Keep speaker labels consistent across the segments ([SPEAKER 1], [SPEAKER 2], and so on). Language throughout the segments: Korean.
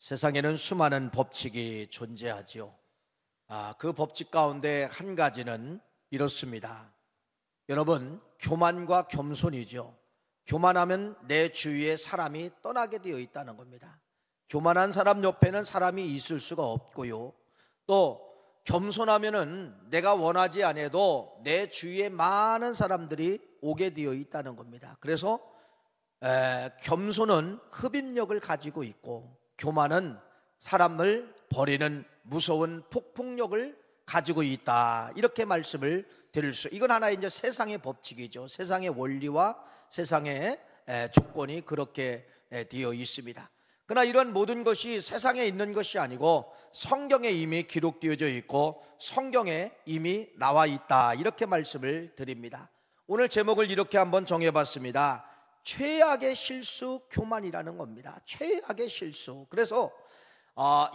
[SPEAKER 1] 세상에는 수많은 법칙이 존재하지요. 그 법칙 가운데 한 가지는 이렇습니다. 여러분, 교만과 겸손이죠. 교만하면 내 주위에 사람이 떠나게 되어 있다는 겁니다. 교만한 사람 옆에는 사람이 있을 수가 없고요. 또 겸손하면은 내가 원하지 않아도 내 주위에 많은 사람들이 오게 되어 있다는 겁니다. 그래서 겸손은 흡입력을 가지고 있고, 교만은 사람을 버리는 무서운 폭풍력을 가지고 있다, 이렇게 말씀을 드릴 수. 이건 하나의 이제 세상의 법칙이죠. 세상의 원리와 세상의 조건이 그렇게 되어 있습니다. 그러나 이런 모든 것이 세상에 있는 것이 아니고 성경에 이미 기록되어져 있고 성경에 이미 나와 있다, 이렇게 말씀을 드립니다. 오늘 제목을 이렇게 한번 정해봤습니다. 최악의 실수, 교만이라는 겁니다. 최악의 실수. 그래서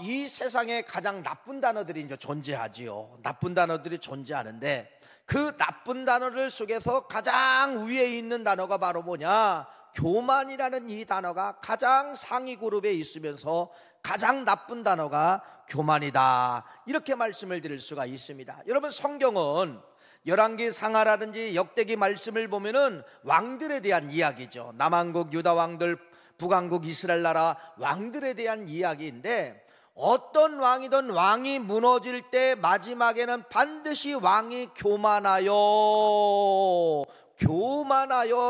[SPEAKER 1] 이 세상에 가장 나쁜 단어들이 이제 존재하지요. 나쁜 단어들이 존재하는데 그 나쁜 단어들 속에서 가장 위에 있는 단어가 바로 뭐냐? 교만이라는 이 단어가 가장 상위 그룹에 있으면서 가장 나쁜 단어가 교만이다, 이렇게 말씀을 드릴 수가 있습니다. 여러분, 성경은 열왕기 상하라든지 역대기 말씀을 보면은 왕들에 대한 이야기죠. 남왕국 유다 왕들, 북왕국 이스라엘 나라 왕들에 대한 이야기인데, 어떤 왕이든 왕이 무너질 때 마지막에는 반드시 왕이 교만하여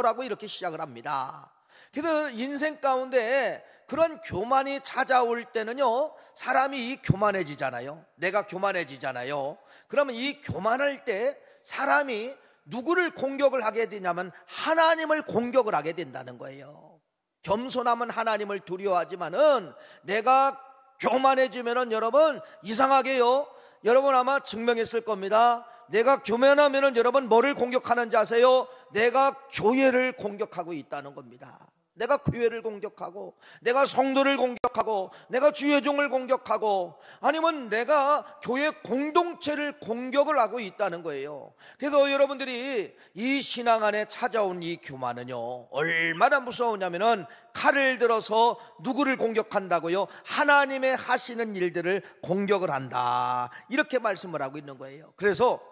[SPEAKER 1] 라고 이렇게 시작을 합니다. 그래서 인생 가운데 그런 교만이 찾아올 때는요, 사람이 이 교만해지잖아요. 내가 교만해지잖아요. 그러면 이 교만할 때 사람이 누구를 공격을 하게 되냐면 하나님을 공격을 하게 된다는 거예요. 겸손하면 하나님을 두려워하지만은 내가 교만해지면은 여러분, 이상하게요, 여러분 아마 증명했을 겁니다. 내가 교만하면은 여러분 뭐를 공격하는지 아세요? 내가 교회를 공격하고 있다는 겁니다. 내가 교회를 공격하고, 내가 성도를 공격하고, 내가 주의 종을 공격하고, 아니면 내가 교회 공동체를 공격을 하고 있다는 거예요. 그래서 여러분들이 이 신앙 안에 찾아온 이 교만은요, 얼마나 무서우냐면은 칼을 들어서 누구를 공격한다고요? 하나님의 하시는 일들을 공격을 한다, 이렇게 말씀을 하고 있는 거예요. 그래서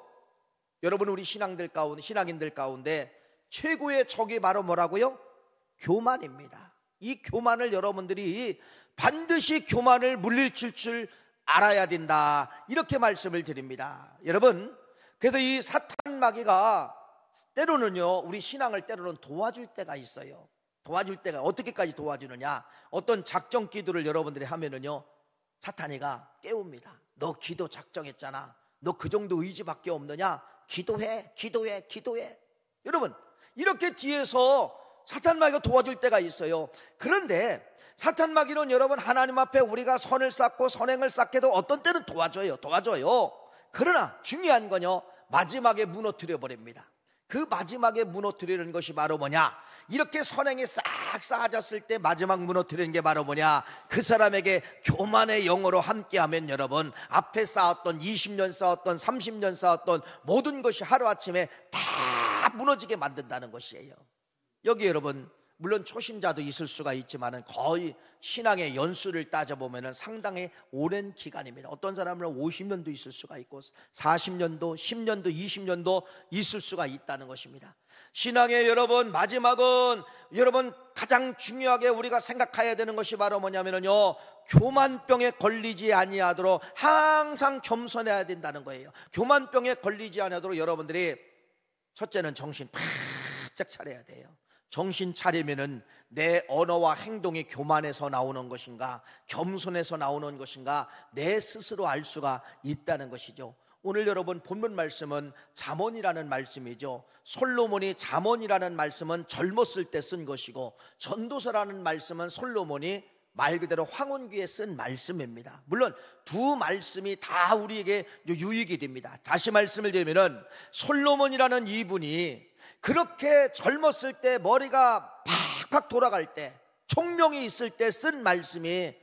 [SPEAKER 1] 여러분, 우리 신앙인들 가운데 최고의 적이 바로 뭐라고요? 교만입니다. 이 교만을 여러분들이 반드시 교만을 물리칠 줄 알아야 된다, 이렇게 말씀을 드립니다. 여러분, 그래서 이 사탄 마귀가 때로는요, 우리 신앙을 때로는 도와줄 때가 있어요. 도와줄 때가 어떻게까지 도와주느냐? 어떤 작정 기도를 여러분들이 하면은요, 사탄이가 깨웁니다. 너 기도 작정했잖아. 너 그 정도 의지밖에 없느냐? 기도해. 여러분, 이렇게 뒤에서 사탄 마귀가 도와줄 때가 있어요. 그런데 사탄 마귀는 여러분, 하나님 앞에 우리가 선을 쌓고 선행을 쌓게도 어떤 때는 도와줘요. 그러나 중요한 건요, 마지막에 무너뜨려 버립니다. 그 마지막에 무너뜨리는 것이 바로 뭐냐? 이렇게 선행이 싹 쌓아졌을 때 마지막 무너뜨리는 게 바로 뭐냐? 그 사람에게 교만의 영으로 함께하면 여러분, 앞에 쌓았던 20년 쌓았던 30년 쌓았던 모든 것이 하루아침에 다 무너지게 만든다는 것이에요. 여기 여러분, 물론 초신자도 있을 수가 있지만은 거의 신앙의 연수를 따져보면은 상당히 오랜 기간입니다. 어떤 사람은 50년도 있을 수가 있고 40년도, 10년도, 20년도 있을 수가 있다는 것입니다. 신앙의 여러분, 마지막은 여러분 가장 중요하게 우리가 생각해야 되는 것이 바로 뭐냐면요, 교만병에 걸리지 아니하도록 항상 겸손해야 된다는 거예요. 교만병에 걸리지 아니하도록 여러분들이 첫째는 정신 바짝 차려야 돼요. 정신 차리면은 내 언어와 행동이 교만에서 나오는 것인가, 겸손에서 나오는 것인가, 내 스스로 알 수가 있다는 것이죠. 오늘 여러분 본문 말씀은 잠언이라는 말씀이죠. 솔로몬이 잠언이라는 말씀은 젊었을 때 쓴 것이고, 전도서라는 말씀은 솔로몬이 말 그대로 황혼기에 쓴 말씀입니다. 물론 두 말씀이 다 우리에게 유익이 됩니다. 다시 말씀을 드리면은 솔로몬이라는 이분이 그렇게 젊었을 때 머리가 팍팍 돌아갈 때 총명이 있을 때 쓴 말씀이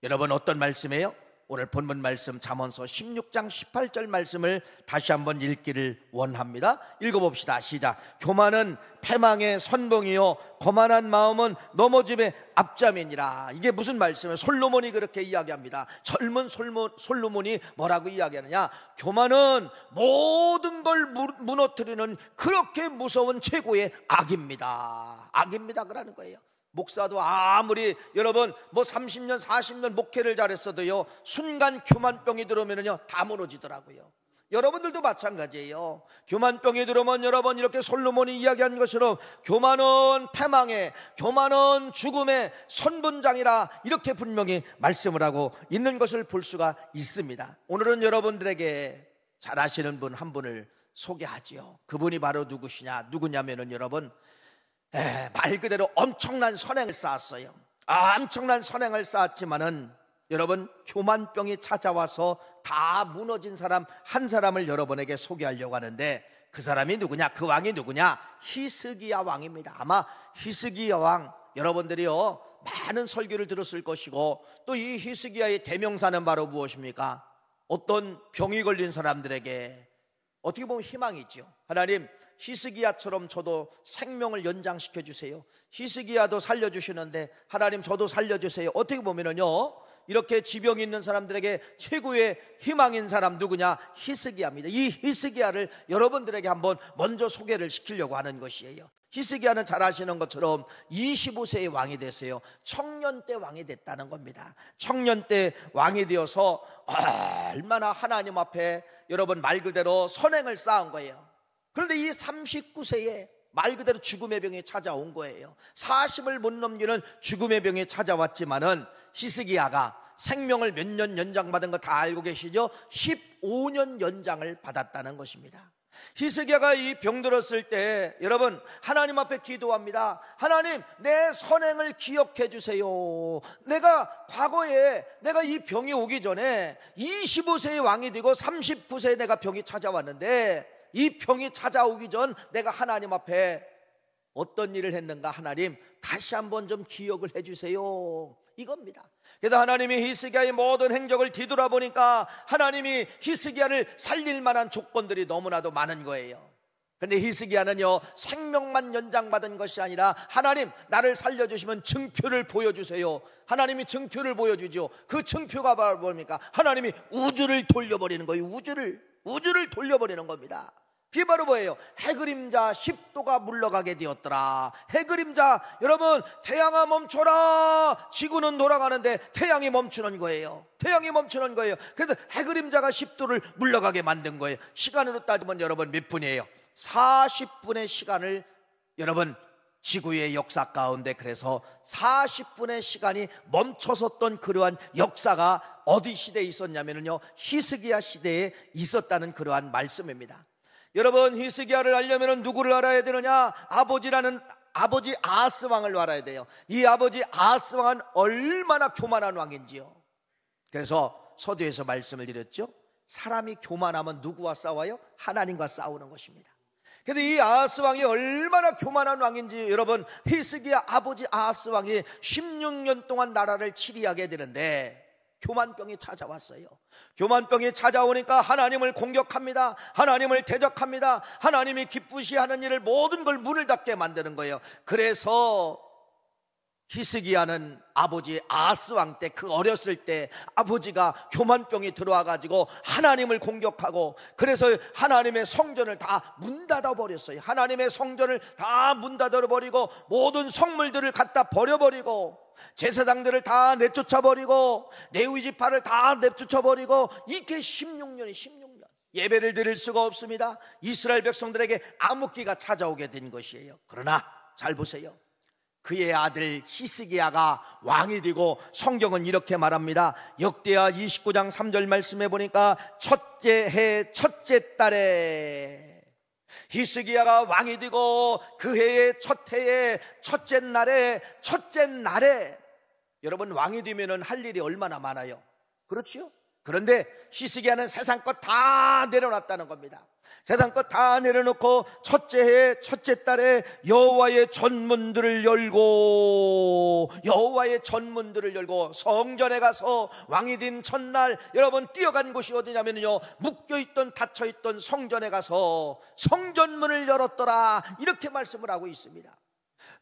[SPEAKER 1] 여러분 어떤 말씀이에요? 오늘 본문 말씀 잠언서 16장 18절 말씀을 다시 한번 읽기를 원합니다. 읽어봅시다. 시작. 교만은 패망의 선봉이요 거만한 마음은 넘어짐의 앞잠이니라. 이게 무슨 말씀이에요? 솔로몬이 그렇게 이야기합니다. 젊은 솔로몬이 뭐라고 이야기하느냐? 교만은 모든 걸 무너뜨리는 그렇게 무서운 최고의 악입니다. 악입니다 그러는 거예요. 목사도 아무리 여러분 30년 40년 목회를 잘했어도요, 순간 교만병이 들어오면요 다 무너지더라고요. 여러분들도 마찬가지예요. 교만병이 들어오면 여러분 이렇게 솔로몬이 이야기한 것처럼 교만은 패망의, 교만은 죽음의 선분장이라 이렇게 분명히 말씀을 하고 있는 것을 볼 수가 있습니다. 오늘은 여러분들에게 잘 아시는 분 한 분을 소개하지요. 그분이 바로 누구냐면은 여러분, 말 그대로 엄청난 선행을 쌓았어요. 엄청난 선행을 쌓았지만은 여러분, 교만병이 찾아와서 다 무너진 사람 한 사람을 여러분에게 소개하려고 하는데, 그 사람이 누구냐? 그 왕이 누구냐? 히스기야 왕입니다. 아마 히스기야 왕, 여러분들이요 많은 설교를 들었을 것이고, 또 이 히스기야의 대명사는 바로 무엇입니까? 어떤 병이 걸린 사람들에게 어떻게 보면 희망이죠. 하나님, 히스기야처럼 저도 생명을 연장시켜 주세요. 히스기야도 살려주시는데 하나님 저도 살려주세요. 어떻게 보면은요, 이렇게 지병이 있는 사람들에게 최고의 희망인 사람 누구냐? 히스기야입니다. 이 히스기야를 여러분들에게 한번 먼저 소개를 시키려고 하는 것이에요. 히스기야는 잘 아시는 것처럼 25세의 왕이 됐어요. 청년 때 왕이 됐다는 겁니다. 청년 때 왕이 되어서 얼마나 하나님 앞에 여러분 말 그대로 선행을 쌓은 거예요. 그런데 이 39세에 말 그대로 죽음의 병이 찾아온 거예요. 40을 못 넘기는 죽음의 병이 찾아왔지만은 히스기야가 생명을 몇 년 연장받은 거 다 알고 계시죠? 15년 연장을 받았다는 것입니다. 히스기야가 이 병 들었을 때 여러분 하나님 앞에 기도합니다. 하나님, 내 선행을 기억해 주세요. 내가 과거에 내가 이 병이 오기 전에 25세의 왕이 되고 39세에 내가 병이 찾아왔는데, 이 병이 찾아오기 전 내가 하나님 앞에 어떤 일을 했는가, 하나님 다시 한번 좀 기억을 해주세요, 이겁니다. 그래서 하나님이 히스기야의 모든 행적을 뒤돌아보니까 하나님이 히스기야를 살릴 만한 조건들이 너무나도 많은 거예요. 그런데 히스기야는요 생명만 연장받은 것이 아니라 하나님, 나를 살려주시면 증표를 보여주세요. 하나님이 증표를 보여주죠. 그 증표가 바로 뭡니까? 하나님이 우주를 돌려버리는 거예요. 우주를 돌려버리는 겁니다. 그게 바로 뭐예요? 해그림자 10도가 물러가게 되었더라. 해그림자, 여러분 태양아 멈춰라. 지구는 돌아가는데 태양이 멈추는 거예요. 태양이 멈추는 거예요. 그래서 해그림자가 10도를 물러가게 만든 거예요. 시간으로 따지면 여러분 몇 분이에요? 40분의 시간을 여러분 지구의 역사 가운데, 그래서 40분의 시간이 멈춰섰던 그러한 역사가 어디 시대에 있었냐면요 히스기야 시대에 있었다는 그러한 말씀입니다. 여러분, 히스기야를 알려면 누구를 알아야 되느냐? 아버지 아하스 왕을 알아야 돼요. 이 아버지 아하스 왕은 얼마나 교만한 왕인지요. 그래서 서두에서 말씀을 드렸죠. 사람이 교만하면 누구와 싸워요? 하나님과 싸우는 것입니다. 그런데 이 아하스 왕이 얼마나 교만한 왕인지, 여러분 히스기야 아버지 아하스 왕이 16년 동안 나라를 치리하게 되는데 교만병이 찾아왔어요. 교만병이 찾아오니까 하나님을 공격합니다. 하나님을 대적합니다. 하나님이 기쁘시하는 일을 모든 걸 문을 닫게 만드는 거예요. 그래서 히스기야는 아버지 아하스 왕 때, 그 어렸을 때 아버지가 교만병이 들어와 가지고 하나님을 공격하고, 그래서 하나님의 성전을 다 문 닫아 버렸어요. 하나님의 성전을 다 문 닫아 버리고 모든 성물들을 갖다 버려버리고 제사장들을 다 내쫓아 버리고 레위 지파를 다 내쫓아 버리고, 이게 16년 예배를 드릴 수가 없습니다. 이스라엘 백성들에게 암흑기가 찾아오게 된 것이에요. 그러나 잘 보세요. 그의 아들 히스기야가 왕이 되고, 성경은 이렇게 말합니다. 역대하 29장 3절 말씀해 보니까 첫째 해 첫째 달에 히스기야가 왕이 되고, 그 해의 첫 해의 첫째 날에 여러분 왕이 되면 할 일이 얼마나 많아요. 그렇지요? 그런데 히스기야는 세상 것 다 내려놨다는 겁니다. 세상 것 다 내려놓고 첫째 해 첫째 달에 여호와의 전문들을 열고 성전에 가서 왕이 된 첫날 여러분 뛰어간 곳이 어디냐면요, 묶여있던 닫혀있던 성전에 가서 성전문을 열었더라, 이렇게 말씀을 하고 있습니다.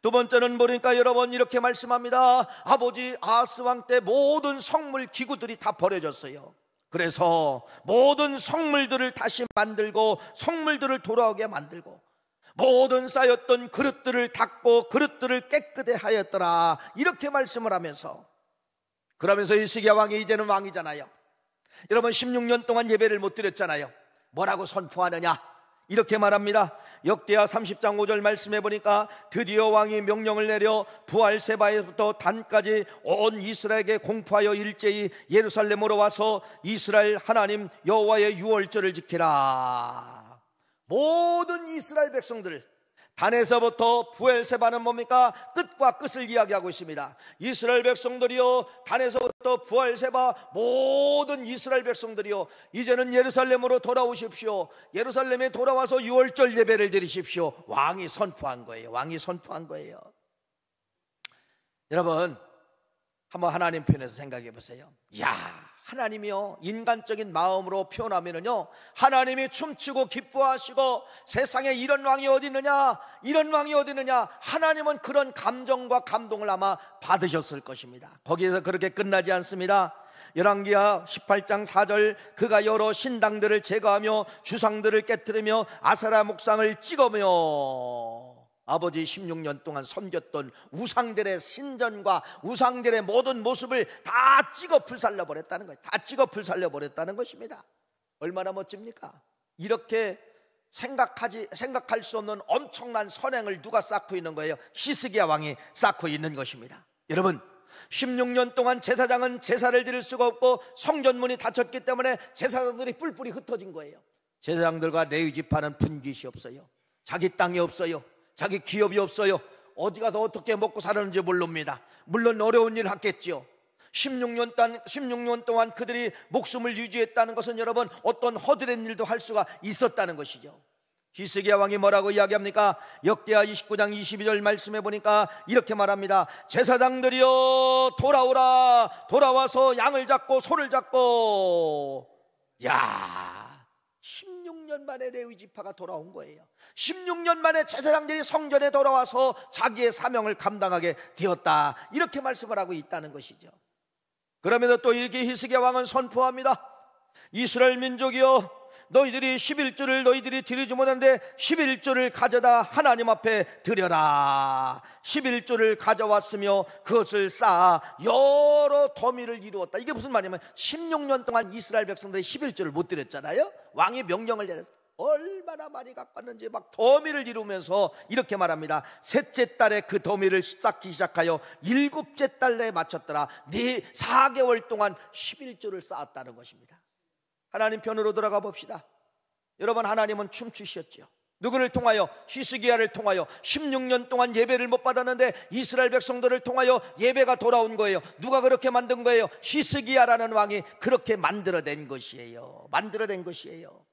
[SPEAKER 1] 두 번째는 보니까 여러분 이렇게 말씀합니다. 아버지 아하스 왕 때 모든 성물 기구들이 다 버려졌어요. 그래서 모든 성물들을 다시 만들고 성물들을 돌아오게 만들고 모든 쌓였던 그릇들을 닦고 그릇들을 깨끗게 하였더라, 이렇게 말씀을 하면서, 그러면서 히스기야 왕이 이제는 왕이잖아요. 여러분 16년 동안 예배를 못 드렸잖아요. 뭐라고 선포하느냐, 이렇게 말합니다. 역대하 30장 5절 말씀해 보니까 드디어 왕이 명령을 내려 부알세바에부터 단까지 온 이스라엘에게 공포하여 일제히 예루살렘으로 와서 이스라엘 하나님 여호와의 유월절을 지키라. 모든 이스라엘 백성들, 단에서부터 부엘세바는 뭡니까? 끝과 끝을 이야기하고 있습니다. 이스라엘 백성들이요, 단에서부터 부엘세바 모든 이스라엘 백성들이요, 이제는 예루살렘으로 돌아오십시오. 예루살렘에 돌아와서 유월절 예배를 드리십시오. 왕이 선포한 거예요. 왕이 선포한 거예요. 여러분 한번 하나님 편에서 생각해 보세요. 하나님이요, 인간적인 마음으로 표현하면요, 하나님이 춤추고 기뻐하시고 세상에 이런 왕이 어디 있느냐, 이런 왕이 어디 있느냐, 하나님은 그런 감정과 감동을 아마 받으셨을 것입니다. 거기에서 그렇게 끝나지 않습니다. 열왕기하 18장 4절, 그가 여러 신당들을 제거하며 주상들을 깨뜨리며 아세라 목상을 찍으며, 아버지 16년 동안 섬겼던 우상들의 신전과 우상들의 모든 모습을 다 찍어 불살려버렸다는 거예요. 다 찍어 불살려버렸다는 것입니다. 얼마나 멋집니까? 이렇게 생각할 수 없는 엄청난 선행을 누가 쌓고 있는 거예요? 히스기야 왕이 쌓고 있는 것입니다. 여러분 16년 동안 제사장은 제사를 드릴 수가 없고 성전문이 닫혔기 때문에 제사장들이 뿔뿔이 흩어진 거예요. 제사장들과 레위 지파는 분깃이 없어요. 자기 땅이 없어요. 자기 기업이 없어요. 어디 가서 어떻게 먹고 사는지 모릅니다. 물론 어려운 일을 했겠지요. 16년 동안 그들이 목숨을 유지했다는 것은 여러분 어떤 허드렛 일도 할 수가 있었다는 것이죠. 히스기야 왕이 뭐라고 이야기합니까? 역대하 29장 22절 말씀해 보니까 이렇게 말합니다. 제사장들이여 돌아오라. 돌아와서 양을 잡고 소를 잡고. 16년 만에 레위 지파가 돌아온 거예요. 16년 만에 제사장들이 성전에 돌아와서 자기의 사명을 감당하게 되었다, 이렇게 말씀을 하고 있다는 것이죠. 그러면서 또 이렇게 히스기야 왕은 선포합니다. 이스라엘 민족이여, 너희들이 11조를 너희들이 드리지 못하는데 11조를 가져다 하나님 앞에 드려라. 11조를 가져왔으며 그것을 쌓아 여러 더미를 이루었다. 이게 무슨 말이냐면 16년 동안 이스라엘 백성들이 11조를 못 드렸잖아요. 왕이 명령을 내려서 얼마나 많이 갖고 왔는지 막 더미를 이루면서 이렇게 말합니다. 셋째 달에 그 더미를 쌓기 시작하여 일곱째 달에 마쳤더라. 4개월 동안 11조를 쌓았다는 것입니다. 하나님 편으로 돌아가 봅시다. 여러분 하나님은 춤추셨죠. 누구를 통하여? 히스기야를 통하여. 16년 동안 예배를 못 받았는데 이스라엘 백성들을 통하여 예배가 돌아온 거예요. 누가 그렇게 만든 거예요? 히스기야라는 왕이 그렇게 만들어낸 것이에요. 만들어낸 것이에요.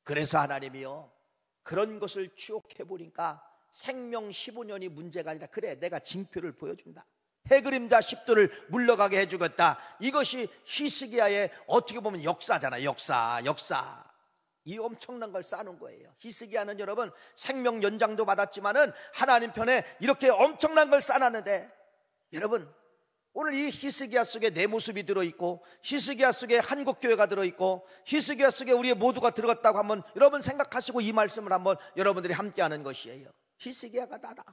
[SPEAKER 1] 그래서 하나님이요, 그런 것을 추억해 보니까 생명 15년이 문제가 아니라, 그래 내가 징표를 보여준다, 해그림자 10도를 물러가게 해주겠다. 이것이 히스기야의 어떻게 보면 역사잖아요. 역사. 이 엄청난 걸 쌓는 거예요. 히스기야는 여러분 생명 연장도 받았지만은 하나님 편에 이렇게 엄청난 걸 쌓았는데, 여러분 오늘 이 히스기야 속에 내 모습이 들어있고 히스기야 속에 한국교회가 들어있고 히스기야 속에 우리 모두가 들어갔다고 한번 여러분 생각하시고 이 말씀을 한번 여러분들이 함께하는 것이에요. 히스기야가 나다.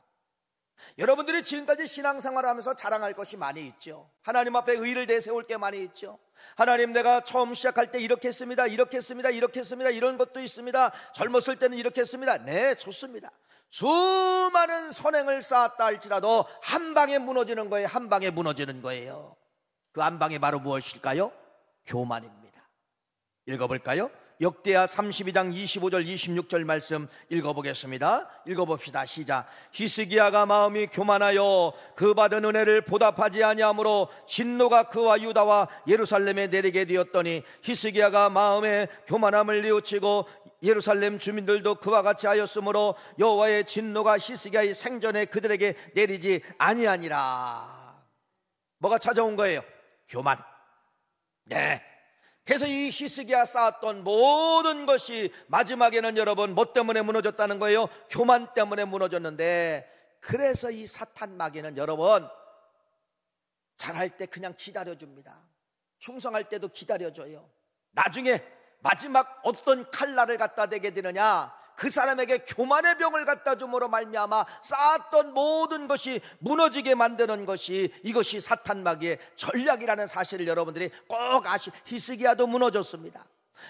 [SPEAKER 1] 여러분들이 지금까지 신앙생활을 하면서 자랑할 것이 많이 있죠. 하나님 앞에 의를 내세울 게 많이 있죠. 하나님, 내가 처음 시작할 때 이렇게 했습니다, 이렇게 했습니다, 이렇게 했습니다, 이런 것도 있습니다. 젊었을 때는 이렇게 했습니다. 네, 좋습니다. 수많은 선행을 쌓았다 할지라도 한 방에 무너지는 거예요. 한 방에 무너지는 거예요. 그 한 방이 바로 무엇일까요? 교만입니다. 읽어볼까요? 역대하 32장 25절 26절 말씀 읽어보겠습니다. 읽어봅시다. 시작. 히스기야가 마음이 교만하여 그 받은 은혜를 보답하지 아니하므로 진노가 그와 유다와 예루살렘에 내리게 되었더니 히스기야가 마음에 교만함을 뉘우치고 예루살렘 주민들도 그와 같이 하였으므로 여호와의 진노가 히스기야의 생전에 그들에게 내리지 아니하니라. 뭐가 찾아온 거예요? 교만. 네. 그래서 이 히스기야 쌓았던 모든 것이 마지막에는 여러분 뭐 때문에 무너졌다는 거예요? 교만 때문에 무너졌는데, 그래서 이 사탄 마귀는 여러분 잘할 때 그냥 기다려줍니다. 충성할 때도 기다려줘요. 나중에 마지막 어떤 칼날을 갖다 대게 되느냐, 그 사람에게 교만의 병을 갖다 줌으로 말미암아 쌓았던 모든 것이 무너지게 만드는 것이, 이것이 사탄 마귀의 전략이라는 사실을 여러분들이 꼭 히스기야도 무너졌습니다.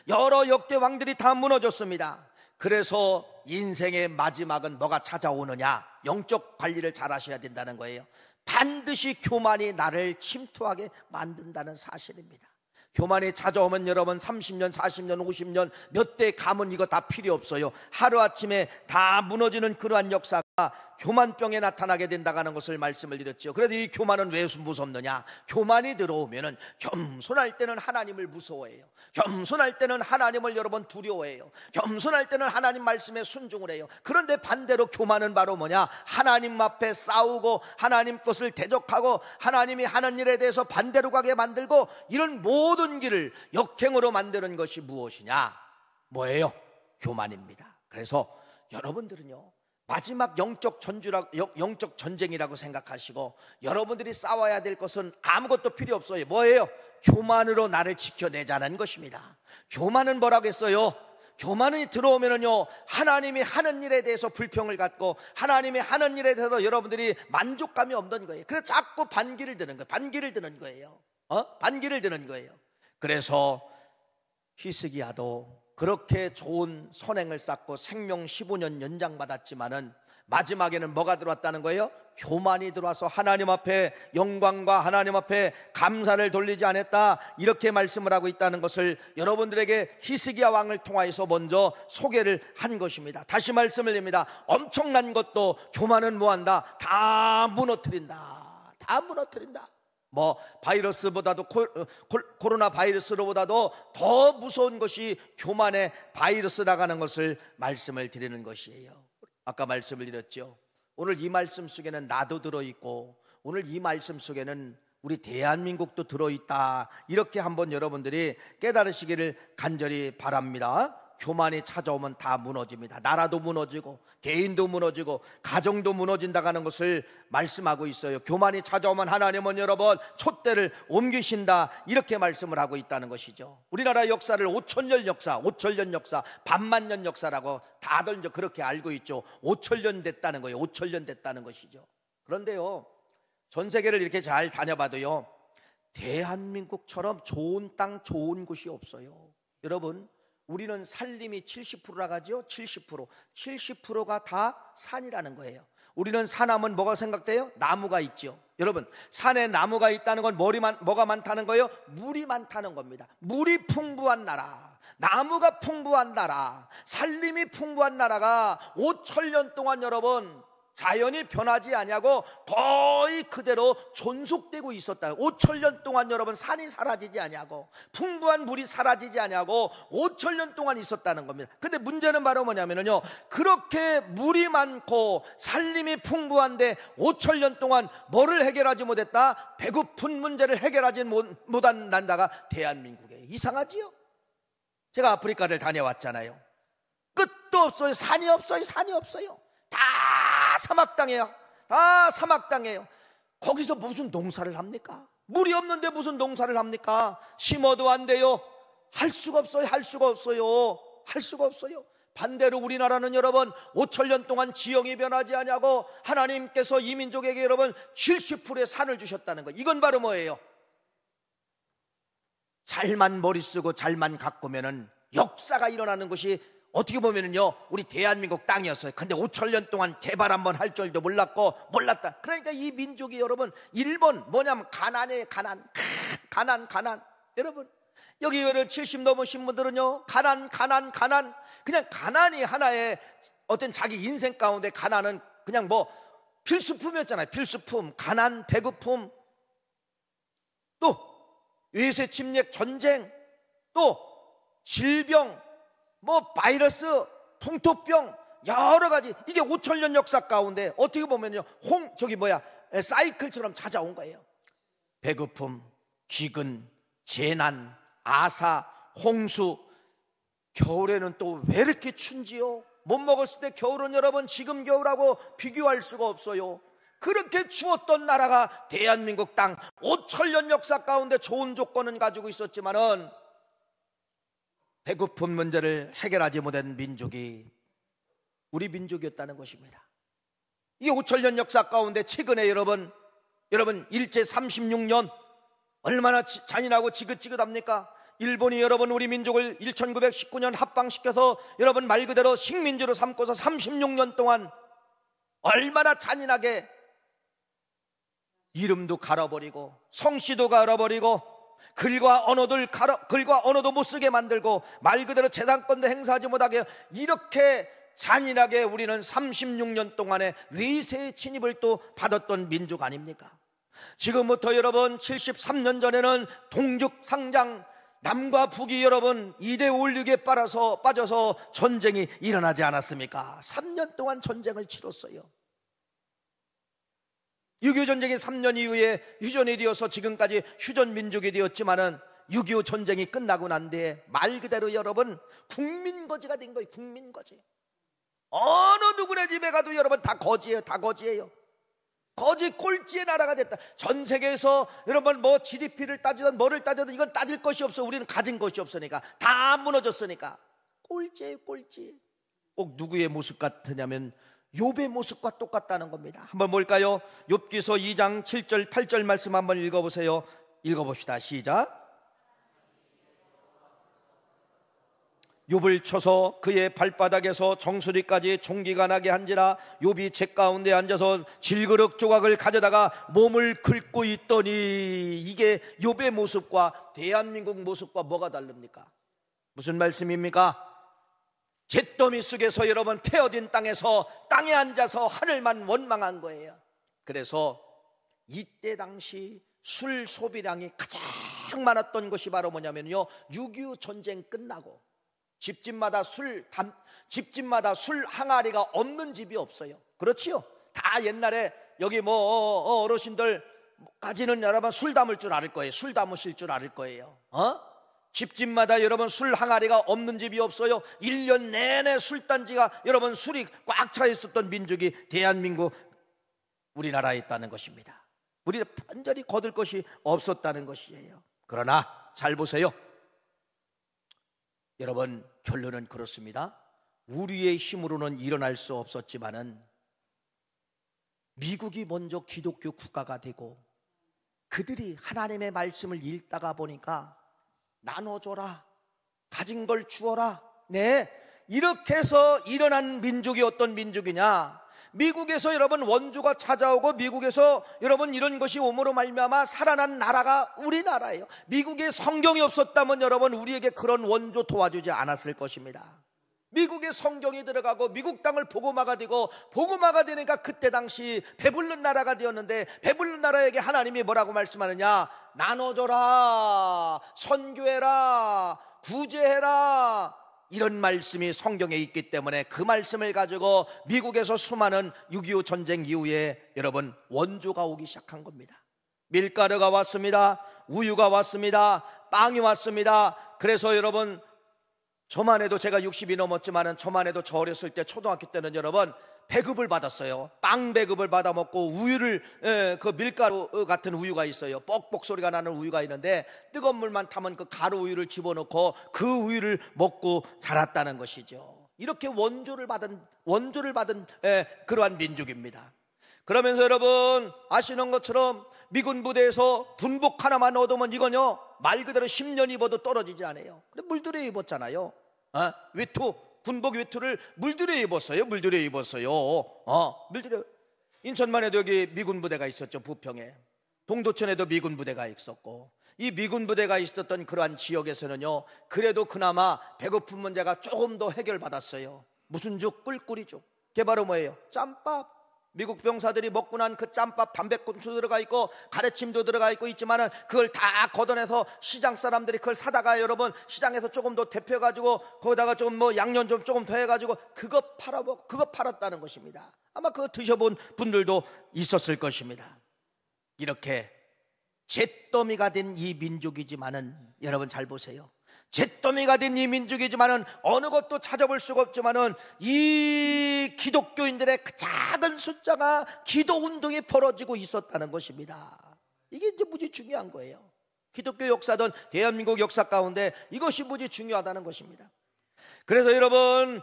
[SPEAKER 1] 여러 역대 왕들이 다 무너졌습니다. 그래서 인생의 마지막은 뭐가 찾아오느냐? 영적 관리를 잘 하셔야 된다는 거예요. 반드시 교만이 나를 침투하게 만든다는 사실입니다. 교만이 찾아오면 여러분 30년, 40년, 50년 몇 대 가문 이거 다 필요 없어요. 하루아침에 다 무너지는 그러한 역사가 교만병에 나타나게 된다는 것을 말씀을 드렸죠. 그래도 이 교만은 왜 무섭느냐? 교만이 들어오면은 겸손할 때는 하나님을 무서워해요. 겸손할 때는 하나님을 여러분 두려워해요. 겸손할 때는 하나님 말씀에 순종을 해요. 그런데 반대로 교만은 바로 뭐냐? 하나님 앞에 싸우고 하나님 것을 대적하고 하나님이 하는 일에 대해서 반대로 가게 만들고, 이런 모든 길을 역행으로 만드는 것이 무엇이냐? 뭐예요? 교만입니다. 그래서 여러분들은요, 마지막 영적 전쟁이라고 생각하시고, 여러분들이 싸워야 될 것은 아무것도 필요 없어요. 뭐예요? 교만으로 나를 지켜내자는 것입니다. 교만은 뭐라고 했어요? 교만이 들어오면은요, 하나님이 하는 일에 대해서 불평을 갖고 하나님이 하는 일에 대해서 여러분들이 만족감이 없는 거예요. 그래서 자꾸 반기를 드는 거예요. 반기를 드는 거예요. 반기를 드는 거예요. 그래서 히스기야도 그렇게 좋은 선행을 쌓고 생명 15년 연장받았지만은 마지막에는 뭐가 들어왔다는 거예요? 교만이 들어와서 하나님 앞에 영광과 하나님 앞에 감사를 돌리지 않았다, 이렇게 말씀을 하고 있다는 것을 여러분들에게 히스기야 왕을 통하여서 먼저 소개를 한 것입니다. 다시 말씀을 드립니다. 엄청난 것도 교만은 뭐한다? 다 무너뜨린다. 다 무너뜨린다. 뭐 바이러스보다도 코로나 바이러스로보다도 더 무서운 것이 교만의 바이러스라는 것을 말씀을 드리는 것이에요. 아까 말씀을 드렸죠. 오늘 이 말씀 속에는 나도 들어있고, 오늘 이 말씀 속에는 우리 대한민국도 들어있다, 이렇게 한번 여러분들이 깨달으시기를 간절히 바랍니다. 교만이 찾아오면 다 무너집니다. 나라도 무너지고 개인도 무너지고 가정도 무너진다는 것을 말씀하고 있어요. 교만이 찾아오면 하나님은 여러분 촛대를 옮기신다, 이렇게 말씀을 하고 있다는 것이죠. 우리나라 역사를 5천년 역사, 반만년 역사라고 다들 이제 그렇게 알고 있죠. 5천년 됐다는 거예요. 5천년 됐다는 것이죠. 그런데요, 전 세계를 이렇게 잘 다녀봐도요, 대한민국처럼 좋은 땅, 좋은 곳이 없어요. 여러분, 우리는 산림이 70%라고 하죠. 70%가 다 산이라는 거예요. 우리는 산하면 뭐가 생각돼요? 나무가 있죠. 여러분, 산에 나무가 있다는 건 뭐가 많다는 거예요? 물이 많다는 겁니다. 물이 풍부한 나라, 나무가 풍부한 나라, 산림이 풍부한 나라가 5천년 동안 여러분 자연이 변하지 아니하고 거의 그대로 존속되고 있었다. 5천년 동안 여러분 산이 사라지지 아니하고 풍부한 물이 사라지지 아니하고 5천년 동안 있었다는 겁니다. 근데 문제는 바로 뭐냐면요, 그렇게 물이 많고 산림이 풍부한데 5천년 동안 뭐를 해결하지 못했다? 배고픈 문제를 해결하지 못한 나라가 대한민국이에요. 이상하지요? 제가 아프리카를 다녀왔잖아요. 끝도 없어요. 산이 없어요. 산이 없어요. 다 사막땅이에요. 다 사막땅이에요. 거기서 무슨 농사를 합니까? 물이 없는데 무슨 농사를 합니까? 심어도 안 돼요. 할 수가 없어요. 할 수가 없어요. 반대로 우리나라는 여러분 5천년 동안 지형이 변하지 아니하고 하나님께서 이 민족에게 여러분 70%의 산을 주셨다는 거. 이건 바로 뭐예요? 잘만 머리 쓰고 잘만 가꾸면은 역사가 일어나는 것이 어떻게 보면은요, 우리 대한민국 땅이었어요. 근데 5천년 동안 개발 한번 할 줄도 몰랐다. 그러니까 이 민족이 여러분, 일본 뭐냐면 가난이에요. 가난. 여러분, 여기 70 넘으신 분들은요, 가난. 그냥 가난이 하나의 어떤 자기 인생 가운데 가난은 그냥 뭐 필수품이었잖아요. 필수품, 가난, 배고픔, 또 외세 침략, 전쟁, 또 질병, 뭐 바이러스, 풍토병, 여러 가지, 이게 5,000년 역사 가운데 어떻게 보면요, 사이클처럼 찾아온 거예요. 배고픔, 기근, 재난, 아사, 홍수. 겨울에는 또 왜 이렇게 춘지요? 못 먹었을 때 겨울은 여러분 지금 겨울하고 비교할 수가 없어요. 그렇게 추웠던 나라가 대한민국 땅, 5,000년 역사 가운데 좋은 조건은 가지고 있었지만은 배고픈 문제를 해결하지 못한 민족이 우리 민족이었다는 것입니다. 이 5,000년 역사 가운데 최근에 여러분 일제 36년 얼마나 잔인하고 지긋지긋합니까? 일본이 여러분 우리 민족을 1919년 합방시켜서 여러분 말 그대로 식민지로 삼고서 36년 동안 얼마나 잔인하게 이름도 갈아버리고 성씨도 갈아버리고 글과 언어도 못 쓰게 만들고 말 그대로 재산권도 행사하지 못하게, 이렇게 잔인하게 우리는 36년 동안의 외세의 침입을 또 받았던 민족 아닙니까? 지금부터 여러분 73년 전에는 동죽상장, 남과 북이 여러분 2대 올육에 빠져서 전쟁이 일어나지 않았습니까? 3년 동안 전쟁을 치렀어요. 6.25 전쟁이 3년 이후에 휴전이 되어서 지금까지 휴전 민족이 되었지만은 6.25 전쟁이 끝나고 난 뒤에 말 그대로 여러분 국민거지가 된 거예요. 국민거지. 어느 누구네 집에 가도 여러분 다 거지예요. 다 거지예요. 거지 꼴찌의 나라가 됐다. 전 세계에서 여러분 뭐 GDP를 따지든 뭐를 따지든 이건 따질 것이 없어. 우리는 가진 것이 없으니까, 다 무너졌으니까 꼴찌예요. 꼴찌. 꼭 누구의 모습 같으냐면 욥의 모습과 똑같다는 겁니다. 한번 볼까요? 욥기서 2장 7절 8절 말씀 한번 읽어보세요. 읽어봅시다. 시작. 욥을 쳐서 그의 발바닥에서 정수리까지 종기가 나게 한지라 욥이 재 가운데 앉아서 질그릇 조각을 가져다가 몸을 긁고 있더니, 이게 욥의 모습과 대한민국 모습과 뭐가 다릅니까? 무슨 말씀입니까? 잿더미 속에서 여러분 패어진 땅에서 땅에 앉아서 하늘만 원망한 거예요. 그래서 이때 당시 술 소비량이 가장 많았던 것이 바로 뭐냐면요, 6.25 전쟁 끝나고 집집마다 술 항아리가 없는 집이 없어요. 그렇지요? 다 옛날에 여기 어르신들까지는 여러분 술 담을 줄 알 거예요. 술 담으실 줄 알 거예요. 집집마다 여러분 술 항아리가 없는 집이 없어요. 1년 내내 술단지가 여러분 술이 꽉 차 있었던 민족이 대한민국 우리나라에 있다는 것입니다. 우리는 반절이 거둘 것이 없었다는 것이에요. 그러나 잘 보세요. 여러분 결론은 그렇습니다. 우리의 힘으로는 일어날 수 없었지만은 미국이 먼저 기독교 국가가 되고 그들이 하나님의 말씀을 읽다가 보니까 나눠줘라, 가진 걸 주어라, 네, 이렇게 해서 일어난 민족이 어떤 민족이냐? 미국에서 여러분 원조가 찾아오고 미국에서 여러분 이런 것이 오므로 말미암아 살아난 나라가 우리나라예요. 미국에 성경이 없었다면 여러분 우리에게 그런 원조 도와주지 않았을 것입니다. 미국에 성경이 들어가고 미국 땅을 복음화가 되고 복음화가 되니까 그때 당시 배불른 나라가 되었는데, 배불른 나라에게 하나님이 뭐라고 말씀하느냐? 나눠줘라, 선교해라, 구제해라, 이런 말씀이 성경에 있기 때문에 그 말씀을 가지고 미국에서 수많은 6.25 전쟁 이후에 여러분 원조가 오기 시작한 겁니다. 밀가루가 왔습니다. 우유가 왔습니다. 빵이 왔습니다. 그래서 여러분 저만 해도, 제가 60이 넘었지만은 저만 해도 저 어렸을 때 초등학교 때는 여러분 배급을 받았어요. 빵 배급을 받아 먹고 우유를, 그 밀가루 같은 우유가 있어요. 뻑뻑 소리가 나는 우유가 있는데 뜨거운 물만 타면 그 가루 우유를 집어넣고 그 우유를 먹고 자랐다는 것이죠. 이렇게 원조를 받은 그러한 민족입니다. 그러면서 여러분 아시는 것처럼 미군 부대에서 군복 하나만 얻으면 이거요 말 그대로 10년 입어도 떨어지지 않아요. 그래 물들여 입었잖아요. 군복 외투를 물들여 입었어요. 인천만 해도 여기 미군 부대가 있었죠. 부평에, 동두천에도 미군 부대가 있었고, 이 미군 부대가 있었던 그러한 지역에서는요 그래도 그나마 배고픈 문제가 조금 더 해결받았어요. 무슨 죽? 꿀꿀이죽. 그게 바로 뭐예요? 짬밥. 미국 병사들이 먹고 난 그 짬밥 담배꽃도 들어가 있고 가래침도 들어가 있고 있지만은 그걸 다 걷어내서 시장 사람들이 그걸 사다가 여러분 시장에서 조금 더 데펴가지고 거기다가 좀 뭐 양념 좀 조금 더 해가지고 그거 팔았다는 것입니다. 아마 그거 드셔본 분들도 있었을 것입니다. 이렇게 잿더미가 된 이 민족이지만은 여러분 잘 보세요. 잿더미가 된 이 민족이지만은 어느 것도 찾아볼 수가 없지만은 이 기독교인들의 그 작은 숫자가 기도 운동이 벌어지고 있었다는 것입니다. 이게 이제 무지 중요한 거예요. 기독교 역사든 대한민국 역사 가운데 이것이 무지 중요하다는 것입니다. 그래서 여러분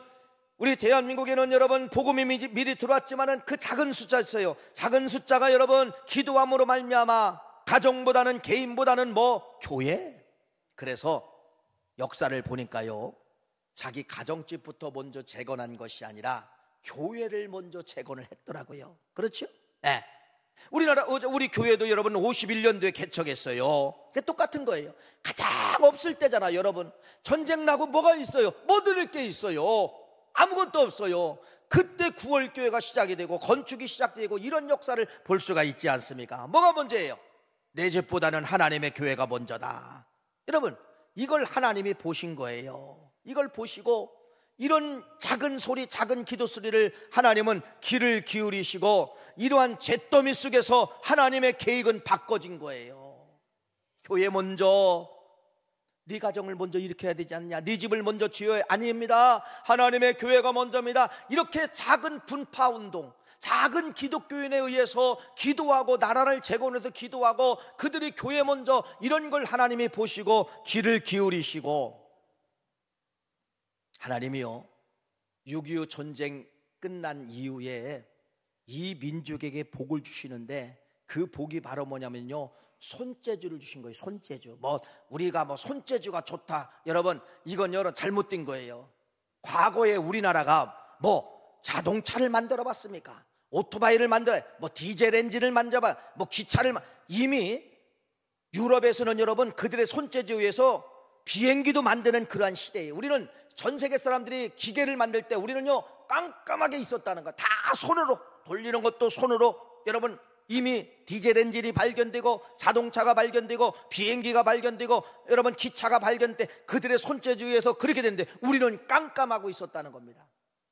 [SPEAKER 1] 우리 대한민국에는 여러분 복음이 미리 들어왔지만은 그 작은 숫자였어요. 작은 숫자가 여러분 기도함으로 말미암아 가정보다는 개인보다는 뭐 교회. 그래서 역사를 보니까요, 자기 가정집부터 먼저 재건한 것이 아니라 교회를 먼저 재건을 했더라고요. 그렇죠? 네. 우리 교회도 여러분 51년도에 개척했어요. 그게 똑같은 거예요. 가장 없을 때잖아. 여러분 전쟁 나고 뭐가 있어요? 뭐 드릴 게 있어요? 아무것도 없어요. 그때 9월 교회가 시작이 되고 건축이 시작되고 이런 역사를 볼 수가 있지 않습니까? 뭐가 문제예요? 내 집보다는 하나님의 교회가 먼저다. 여러분 이걸 하나님이 보신 거예요. 이걸 보시고 이런 작은 소리, 작은 기도 소리를 하나님은 귀를 기울이시고 이러한 잿더미 속에서 하나님의 계획은 바꿔진 거예요. 교회 먼저, 네 가정을 먼저 일으켜야 되지 않냐, 네 집을 먼저 지어야, 아닙니다. 하나님의 교회가 먼저입니다. 이렇게 작은 분파운동, 작은 기독교인에 의해서 기도하고 나라를 재건해서 기도하고 그들이 교회 먼저, 이런 걸 하나님이 보시고 귀를 기울이시고, 하나님이요 6.25 전쟁 끝난 이후에 이 민족에게 복을 주시는데 그 복이 바로 뭐냐면요, 손재주를 주신 거예요. 손재주. 우리가 손재주가 좋다, 여러분 이건 여러분 잘못된 거예요. 과거에 우리나라가 자동차를 만들어 봤습니까? 오토바이를 만들어, 디젤 엔진을 만져봐, 기차를 이미 유럽에서는 여러분 그들의 손재주에 의해서 비행기도 만드는 그러한 시대예요. 우리는 전 세계 사람들이 기계를 만들 때 우리는요 깜깜하게 있었다는 거. 다 손으로 돌리는 것도 손으로. 여러분 이미 디젤 엔진이 발견되고 자동차가 발견되고 비행기가 발견되고 여러분 기차가 발견돼 그들의 손재주에 의해서 그렇게 됐는데 우리는 깜깜하고 있었다는 겁니다.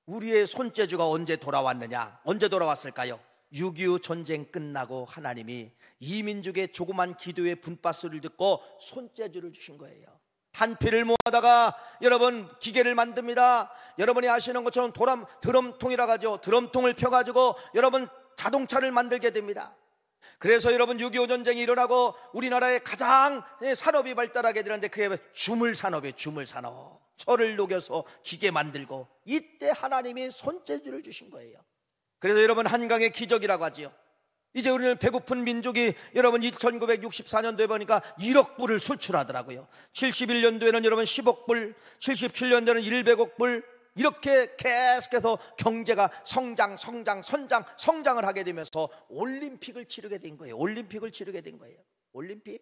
[SPEAKER 1] 우리의 손재주가 언제 돌아왔느냐? 언제 돌아왔을까요? 6.25 전쟁 끝나고 하나님이 이 민족의 조그만 기도의 분바소리를 듣고 손재주를 주신 거예요. 탄피를 모아다가 여러분 기계를 만듭니다. 여러분이 아시는 것처럼 드럼통이라고 하죠. 드럼통을 펴가지고 여러분 자동차를 만들게 됩니다. 그래서 여러분 6.25 전쟁이 일어나고 우리나라의 가장 산업이 발달하게 되는데 그게 주물산업이에요. 주물산업. 철을 녹여서 기계 만들고, 이때 하나님이 손재주를 주신 거예요. 그래서 여러분 한강의 기적이라고 하지요. 이제 우리는 배고픈 민족이 여러분 1964년도에 보니까 1억 불을 수출하더라고요. 71년도에는 여러분 10억 불, 77년도에는 100억 불, 이렇게 계속해서 경제가 성장을 하게 되면서 올림픽을 치르게 된 거예요. 올림픽을 치르게 된 거예요. 올림픽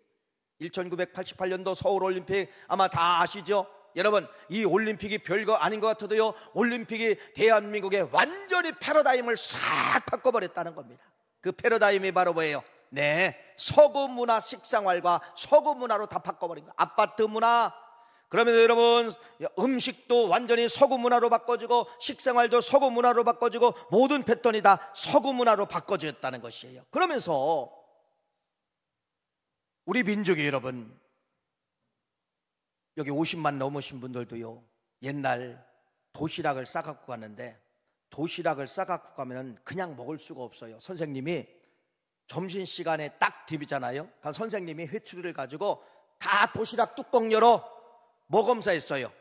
[SPEAKER 1] 1988년도 서울올림픽 아마 다 아시죠? 여러분 이 올림픽이 별거 아닌 것 같아도요, 올림픽이 대한민국의 완전히 패러다임을 싹 바꿔버렸다는 겁니다. 그 패러다임이 바로 뭐예요? 네, 서구 문화 식생활과 서구 문화로 다 바꿔버린 거예요. 아파트 문화, 그러면 여러분 음식도 완전히 서구 문화로 바꿔지고 식생활도 서구 문화로 바꿔지고 모든 패턴이 다 서구 문화로 바꿔졌다는 것이에요. 그러면서 우리 민족이 여러분 여기 50만 넘으신 분들도요, 옛날 도시락을 싸갖고 갔는데 도시락을 싸갖고 가면 그냥 먹을 수가 없어요. 선생님이 점심시간에 딱 디비잖아요. 그러니까 선생님이 회초리를 가지고 다 도시락 뚜껑 열어 뭐 검사했어요?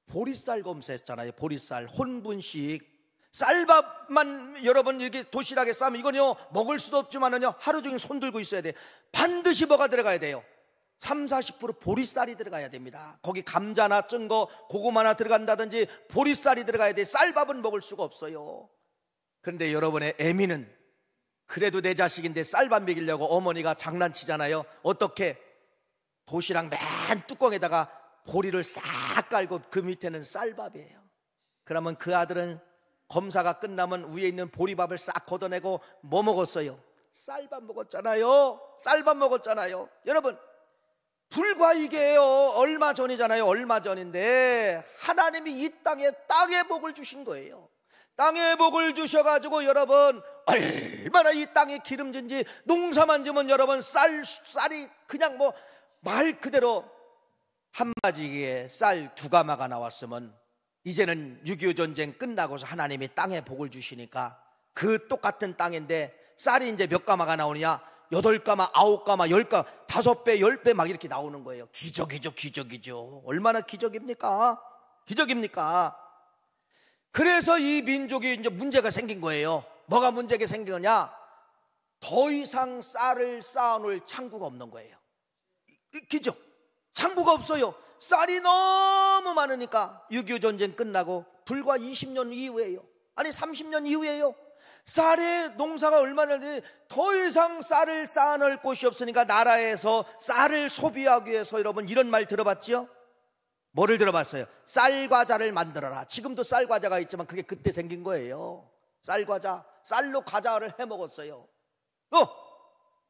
[SPEAKER 1] 보리쌀 검사했잖아요. 보리쌀 혼분식. 쌀밥만 여러분 이렇게 도시락에 싸면 이건요 먹을 수도 없지만은요 하루 종일 손 들고 있어야 돼요. 반드시 뭐가 들어가야 돼요? 30-40% 보리쌀이 들어가야 됩니다. 거기 감자나 찐 거 고구마나 들어간다든지 보리쌀이 들어가야 돼. 쌀밥은 먹을 수가 없어요. 그런데 여러분의 애미는 그래도 내 자식인데 쌀밥 먹이려고 어머니가 장난치잖아요. 어떻게? 도시락 맨 뚜껑에다가 보리를 싹 깔고 그 밑에는 쌀밥이에요. 그러면 그 아들은 검사가 끝나면 위에 있는 보리밥을 싹 걷어내고 뭐 먹었어요? 쌀밥 먹었잖아요. 쌀밥 먹었잖아요. 여러분, 불과 이게요, 얼마 전이잖아요. 얼마 전인데 하나님이 이 땅에 복을 주신 거예요. 땅에 복을 주셔가지고 여러분, 얼마나 이 땅이 기름진지, 농사만 지면 여러분 쌀이 그냥 뭐 말 그대로 한마디에 쌀 2가마가 나왔으면, 이제는 6.25 전쟁 끝나고서 하나님이 땅에 복을 주시니까 그 똑같은 땅인데 쌀이 이제 몇 가마가 나오느냐? 8가마, 9가마, 10가마, 5배, 10배 막 이렇게 나오는 거예요. 기적이죠, 기적이죠. 얼마나 기적입니까? 기적입니까? 그래서 이 민족이 이제 문제가 생긴 거예요. 뭐가 문제가 생긴 거냐? 더 이상 쌀을 쌓아놓을 창구가 없는 거예요. 기적. 창구가 없어요. 쌀이 너무 많으니까 6.25 전쟁 끝나고 불과 20년 이후에요. 아니 30년 이후에요. 쌀의 농사가 얼마나 되는지 더 이상 쌀을 쌓아놓을 곳이 없으니까 나라에서 쌀을 소비하기 위해서, 여러분 이런 말 들어봤죠? 뭐를 들어봤어요? 쌀과자를 만들어라. 지금도 쌀과자가 있지만 그게 그때 생긴 거예요. 쌀과자, 쌀로 과자를 해 먹었어요.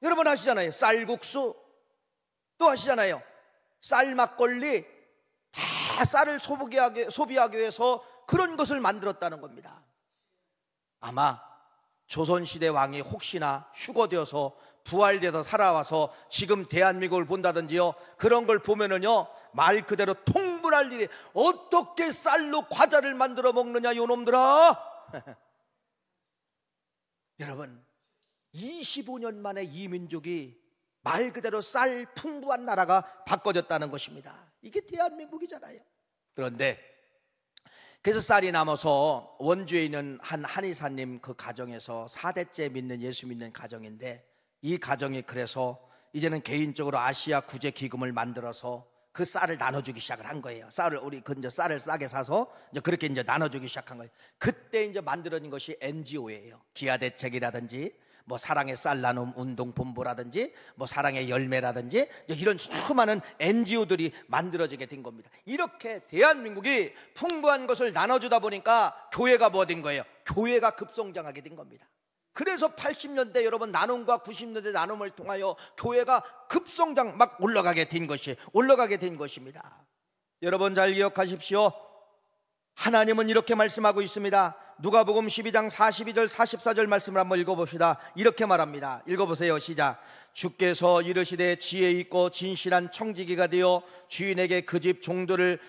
[SPEAKER 1] 여러분 아시잖아요. 쌀국수 또 아시잖아요. 쌀 막걸리, 다 쌀을 소비하기 위해서 그런 것을 만들었다는 겁니다. 아마 조선시대 왕이 혹시나 휴거되어서 부활돼서 살아와서 지금 대한민국을 본다든지요, 그런 걸 보면은요, 말 그대로 통분할 일이, 어떻게 쌀로 과자를 만들어 먹느냐 요놈들아. 여러분, 25년 만에 이 민족이 말 그대로 쌀 풍부한 나라가 바꿔졌다는 것입니다. 이게 대한민국이잖아요. 그런데 그래서 쌀이 남아서 원주에 있는 한 한의사님 그 가정에서 4대째 믿는, 예수 믿는 가정인데, 이 가정이 그래서 이제는 개인적으로 아시아 구제 기금을 만들어서 그 쌀을 나눠주기 시작을 한 거예요. 쌀을 이제 쌀을 싸게 사서 이제 그렇게 이제 나눠주기 시작한 거예요. 그때 이제 만들어진 것이 NGO예요. 기아대책이라든지 뭐 사랑의 쌀 나눔 운동 본부라든지 뭐 사랑의 열매라든지 이런 수많은 NGO들이 만들어지게 된 겁니다. 이렇게 대한민국이 풍부한 것을 나눠주다 보니까 교회가 뭐 된 거예요? 교회가 급성장하게 된 겁니다. 그래서 80년대 여러분 나눔과 90년대 나눔을 통하여 교회가 급성장 막 올라가게 된 것입니다. 여러분 잘 기억하십시오. 하나님은 이렇게 말씀하고 있습니다. 누가복음 12장 42절 44절 말씀을 한번 읽어봅시다. 이렇게 말합니다. 읽어보세요. 시작. 주께서 이르시되 지혜 있고 진실한 청지기가 되어 주인에게 그 집 종들을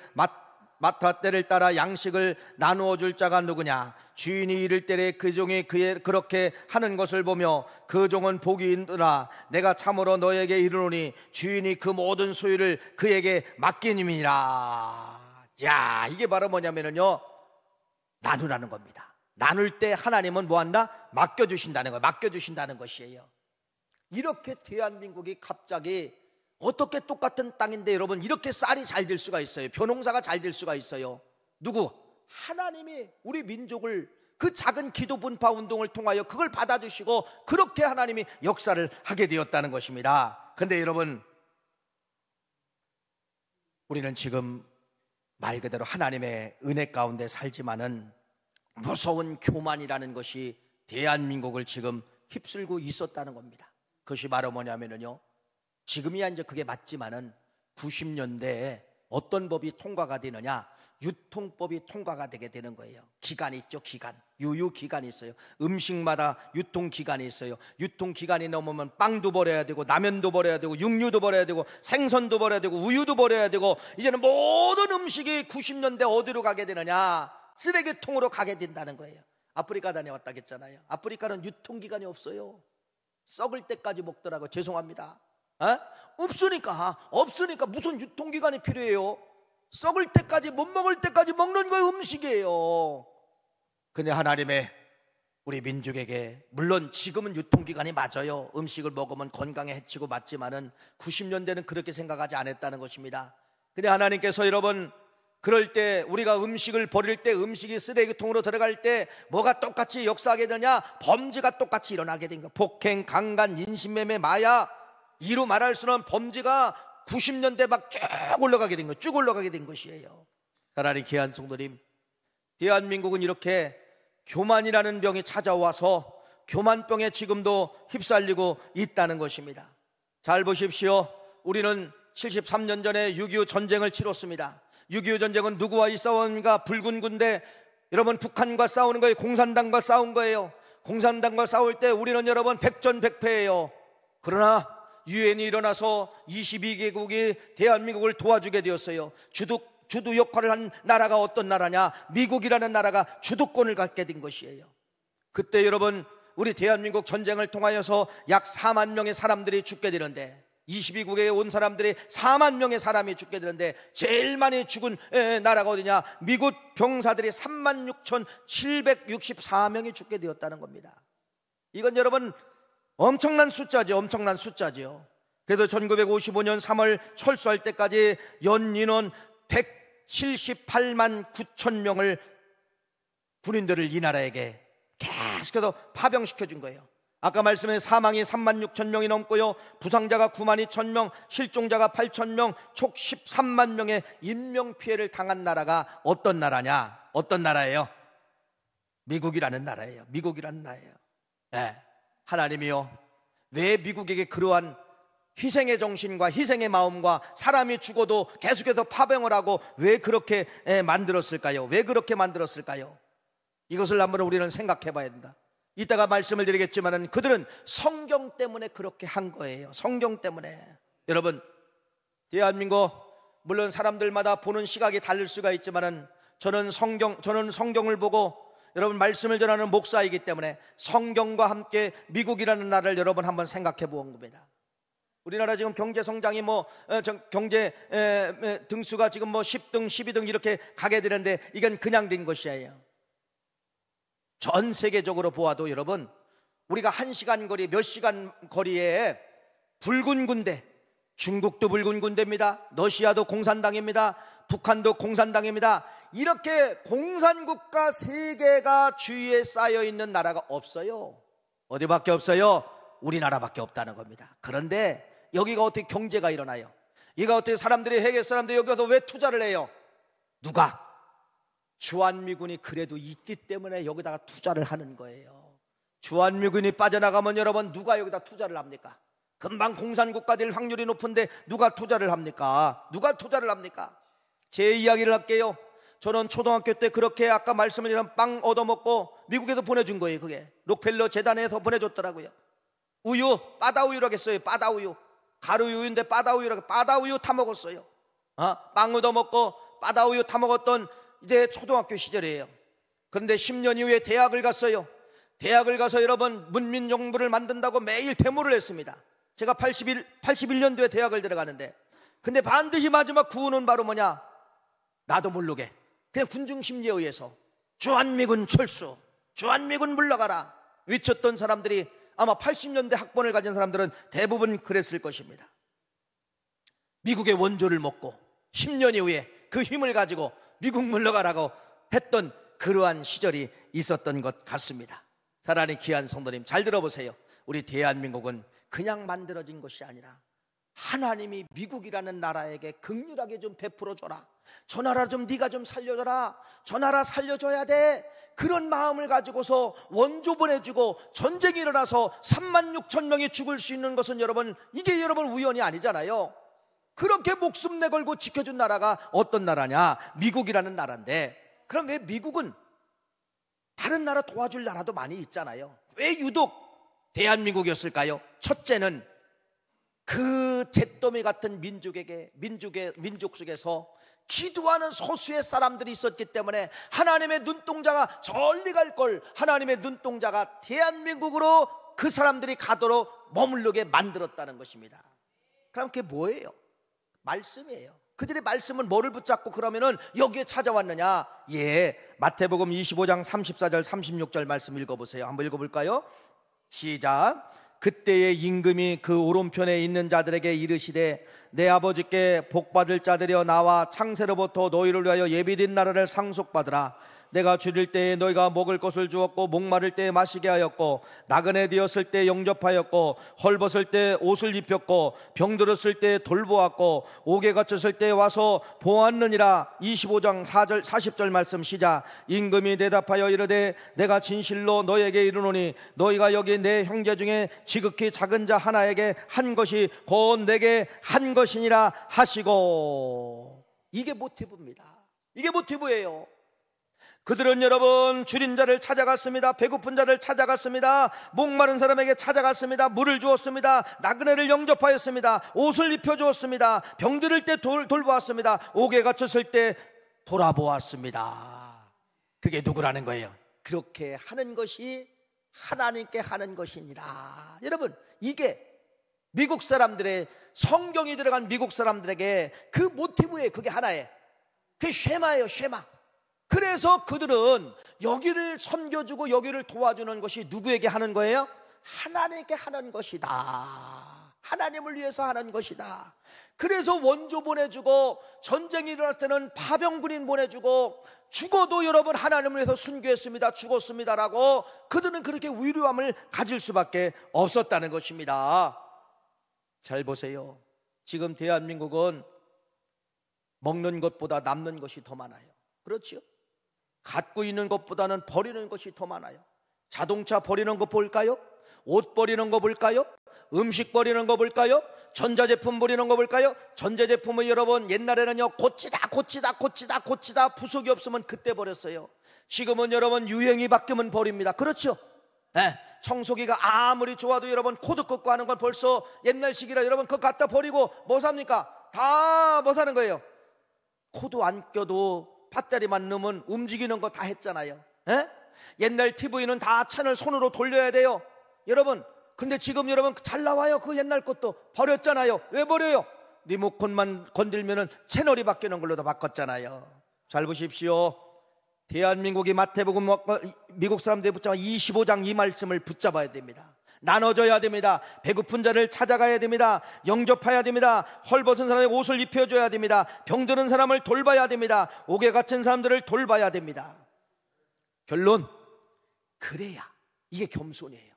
[SPEAKER 1] 맡아 때를 따라 양식을 나누어 줄 자가 누구냐? 주인이 이를 때에 그 종이 그렇게 하는 것을 보며 그 종은 복이 있노라. 내가 참으로 너에게 이르노니 주인이 그 모든 소유를 그에게 맡기님이니라. 야, 이게 바로 뭐냐면요, 나누라는 겁니다. 나눌 때 하나님은 뭐한다? 맡겨주신다는 거예요. 맡겨주신다는 것이에요. 이렇게 대한민국이 갑자기, 어떻게 똑같은 땅인데 여러분 이렇게 쌀이 잘 될 수가 있어요? 벼농사가 잘 될 수가 있어요? 누구? 하나님이 우리 민족을 그 작은 기도 분파 운동을 통하여 그걸 받아주시고 그렇게 하나님이 역사를 하게 되었다는 것입니다. 그런데 여러분, 우리는 지금 말 그대로 하나님의 은혜 가운데 살지만은 무서운 교만이라는 것이 대한민국을 지금 휩쓸고 있었다는 겁니다. 그것이 바로 뭐냐면요, 지금이야 이제 그게 맞지만은 90년대에 어떤 법이 통과가 되느냐? 유통법이 통과가 되게 되는 거예요. 기간이 있죠. 기간, 유효기간이 있어요. 음식마다 유통기간이 있어요. 유통기간이 넘으면 빵도 버려야 되고 라면도 버려야 되고 육류도 버려야 되고 생선도 버려야 되고 우유도 버려야 되고, 이제는 모든 음식이 90년대 어디로 가게 되느냐? 쓰레기통으로 가게 된다는 거예요. 아프리카 다녀왔다 했잖아요. 아프리카는 유통기간이 없어요. 썩을 때까지 먹더라고요. 죄송합니다. 없으니까 무슨 유통기간이 필요해요? 썩을 때까지, 못 먹을 때까지 먹는 거예요. 음식이에요. 근데 하나님의 우리 민족에게, 물론 지금은 유통기간이 맞아요. 음식을 먹으면 건강에 해치고 맞지만은 90년대는 그렇게 생각하지 않았다는 것입니다. 근데 하나님께서 여러분, 그럴 때 우리가 음식을 버릴 때, 음식이 쓰레기통으로 들어갈 때 뭐가 똑같이 역사하게 되냐? 범죄가 똑같이 일어나게 된 거예요. 폭행, 강간, 인신매매, 마약, 이로 말할 수는 범죄가 90년대 막 쭉 올라가게 된 거예요. 쭉 올라가게 된 것이에요. 차라리 귀한 성도님, 대한민국은 이렇게 교만이라는 병이 찾아와서 교만병에 지금도 휩쓸리고 있다는 것입니다. 잘 보십시오. 우리는 73년 전에 6.25 전쟁을 치렀습니다. 6.25 전쟁은 누구와 싸웠는가? 붉은 군대, 여러분 북한과 싸우는 거예요. 공산당과 싸운 거예요. 공산당과 싸울 때 우리는 여러분 백전백패예요. 그러나 유엔이 일어나서 22개국이 대한민국을 도와주게 되었어요. 주도 역할을 한 나라가 어떤 나라냐? 미국이라는 나라가 주도권을 갖게 된 것이에요. 그때 여러분 우리 대한민국 전쟁을 통하여서 약 4만 명의 사람들이 죽게 되는데, 22국에 온 사람들이 4만 명의 사람이 죽게 되는데, 제일 많이 죽은 나라가 어디냐? 미국 병사들이 36,764명이 죽게 되었다는 겁니다. 이건 여러분 엄청난 숫자죠. 엄청난 숫자죠. 그래도 1955년 3월 철수할 때까지 연인원 178만 9천 명을 군인들을 이 나라에게 계속해서 파병시켜 준 거예요. 아까 말씀에 사망이 3만 6천 명이 넘고요, 부상자가 9만 2천 명, 실종자가 8천 명, 총 13만 명의 인명피해를 당한 나라가 어떤 나라냐? 어떤 나라예요? 미국이라는 나라예요. 미국이라는 나라예요. 네. 하나님이요, 왜 미국에게 그러한 희생의 정신과 희생의 마음과 사람이 죽어도 계속해서 파병을 하고 왜 그렇게 만들었을까요? 왜 그렇게 만들었을까요? 이것을 한번 우리는 생각해 봐야 된다. 이따가 말씀을 드리겠지만은 그들은 성경 때문에 그렇게 한 거예요. 성경 때문에. 여러분, 대한민국 물론 사람들마다 보는 시각이 다를 수가 있지만은 저는 성경을 보고 여러분 말씀을 전하는 목사이기 때문에 성경과 함께 미국이라는 나라를 여러분 한번 생각해 본 겁니다. 우리나라 지금 경제 성장이 경제 등수가 지금 10등, 12등 이렇게 가게 되는데 이건 그냥 된 것이에요. 전 세계적으로 보아도 여러분, 우리가 1시간 거리, 몇 시간 거리에 붉은 군대, 중국도 붉은 군대입니다. 러시아도 공산당입니다. 북한도 공산당입니다. 이렇게 공산국가 3개가 주위에 쌓여 있는 나라가 없어요. 어디밖에 없어요? 우리나라밖에 없다는 겁니다. 그런데 여기가 어떻게 경제가 일어나요? 여기가 어떻게 사람들이, 해외 사람들이 여기서 왜 투자를 해요? 누가? 주한미군이 그래도 있기 때문에 여기다가 투자를 하는 거예요. 주한미군이 빠져나가면 여러분 누가 여기다 투자를 합니까? 금방 공산국가 될 확률이 높은데 누가 투자를 합니까? 누가 투자를 합니까? 제 이야기를 할게요. 저는 초등학교 때 그렇게 아까 말씀을 드린 빵 얻어먹고 미국에서 보내준 거예요. 그게 록펠러 재단에서 보내줬더라고요. 우유, 바다우유라고 했어요. 바다우유, 가루우유인데 바다우유라고, 바다우유 타먹었어요. 빵 얻어먹고 바다우유 타먹었던 이제 초등학교 시절이에요. 그런데 10년 이후에 대학을 갔어요. 대학을 가서 여러분 문민정부를 만든다고 매일 데모를 했습니다. 제가 81년도에 대학을 들어가는데, 근데 반드시 마지막 구호는 바로 뭐냐? 나도 모르게 그냥 군중심리에 의해서 주한미군 철수, 주한미군 물러가라 외쳤던 사람들이 아마 80년대 학번을 가진 사람들은 대부분 그랬을 것입니다. 미국의 원조를 먹고 10년 이후에 그 힘을 가지고 미국 물러가라고 했던 그러한 시절이 있었던 것 같습니다. 사랑하는 귀한 성도님, 잘 들어보세요. 우리 대한민국은 그냥 만들어진 것이 아니라 하나님이 미국이라는 나라에게 긍휼하게 좀 베풀어줘라, 저 나라 좀 네가 좀 살려줘라, 저 나라 살려줘야 돼, 그런 마음을 가지고서 원조 보내주고 전쟁이 일어나서 3만 6천 명이 죽을 수 있는 것은 여러분, 이게 여러분 우연이 아니잖아요. 그렇게 목숨 내걸고 지켜준 나라가 어떤 나라냐? 미국이라는 나라인데, 그럼 왜 미국은 다른 나라 도와줄 나라도 많이 있잖아요. 왜 유독 대한민국이었을까요? 첫째는 그 잿더미 같은 민족 속에서 기도하는 소수의 사람들이 있었기 때문에 하나님의 눈동자가 저리 갈 걸, 하나님의 눈동자가 대한민국으로 그 사람들이 가도록 머무르게 만들었다는 것입니다. 그럼 그게 뭐예요? 말씀이에요. 그들의 말씀은 뭐를 붙잡고 그러면은 여기에 찾아왔느냐? 마태복음 25장 34절 36절 말씀 읽어보세요. 한번 읽어볼까요? 시작. 그때의 임금이 그 오른편에 있는 자들에게 이르시되, 내 아버지께 복받을 자들이여 나와 창세로부터 너희를 위하여 예비된 나라를 상속받으라. 내가 줄일 때에 너희가 먹을 것을 주었고 목마를 때에 마시게 하였고 나그네 되었을 때 영접하였고 헐벗을 때 옷을 입혔고 병들었을 때 돌보았고 옥에 갇혔을 때 와서 보았느니라. 25장 4절 40절 말씀 시작. 임금이 대답하여 이르되 내가 진실로 너에게 이르노니 너희가 여기 내 형제 중에 지극히 작은 자 하나에게 한 것이 곧 내게 한 것이니라 하시고. 이게 모티브입니다. 이게 모티브예요. 그들은 여러분 줄인 자를 찾아갔습니다. 배고픈 자를 찾아갔습니다. 목마른 사람에게 찾아갔습니다. 물을 주었습니다. 나그네를 영접하였습니다. 옷을 입혀주었습니다. 병들을 때 돌보았습니다. 옥에 갇혔을 때 돌아보았습니다. 그게 누구라는 거예요? 그렇게 하는 것이 하나님께 하는 것이니라. 여러분, 이게 미국 사람들의, 성경이 들어간 미국 사람들에게 그 모티브예요. 그게 하나예요. 그게 쉐마예요. 쉐마. 그래서 그들은 여기를 섬겨주고 여기를 도와주는 것이 누구에게 하는 거예요? 하나님께 하는 것이다. 하나님을 위해서 하는 것이다. 그래서 원조 보내주고 전쟁이 일어날 때는 파병군인 보내주고 죽어도 여러분 하나님을 위해서 순교했습니다, 죽었습니다라고 그들은 그렇게 위로함을 가질 수밖에 없었다는 것입니다. 잘 보세요. 지금 대한민국은 먹는 것보다 남는 것이 더 많아요. 그렇죠? 갖고 있는 것보다는 버리는 것이 더 많아요. 자동차 버리는 거 볼까요? 옷 버리는 거 볼까요? 음식 버리는 거 볼까요? 전자제품 버리는 거 볼까요? 전자제품은 여러분 옛날에는요 고치다 부속이 없으면 그때 버렸어요. 지금은 여러분 유행이 바뀌면 버립니다. 그렇죠? 네. 청소기가 아무리 좋아도 여러분 코드 꺾고 하는 건 벌써 옛날식이라 여러분 그거 갖다 버리고 뭐 삽니까? 다 뭐 사는 거예요? 코드 안 껴도 배터리만 넣으면 움직이는 거 다 했잖아요. 에? 옛날 TV는 다 채널 손으로 돌려야 돼요. 여러분, 근데 지금 여러분 잘 나와요. 그 옛날 것도 버렸잖아요. 왜 버려요? 리모컨만 건들면은 채널이 바뀌는 걸로 다 바꿨잖아요. 잘 보십시오. 대한민국이 마태복음 미국 사람들이 붙잡아 25장 이 말씀을 붙잡아야 됩니다. 나눠줘야 됩니다. 배고픈 자를 찾아가야 됩니다. 영접해야 됩니다. 헐벗은 사람에게 옷을 입혀줘야 됩니다. 병드는 사람을 돌봐야 됩니다. 옥에 갇힌 사람들을 돌봐야 됩니다. 결론, 그래야 이게 겸손이에요.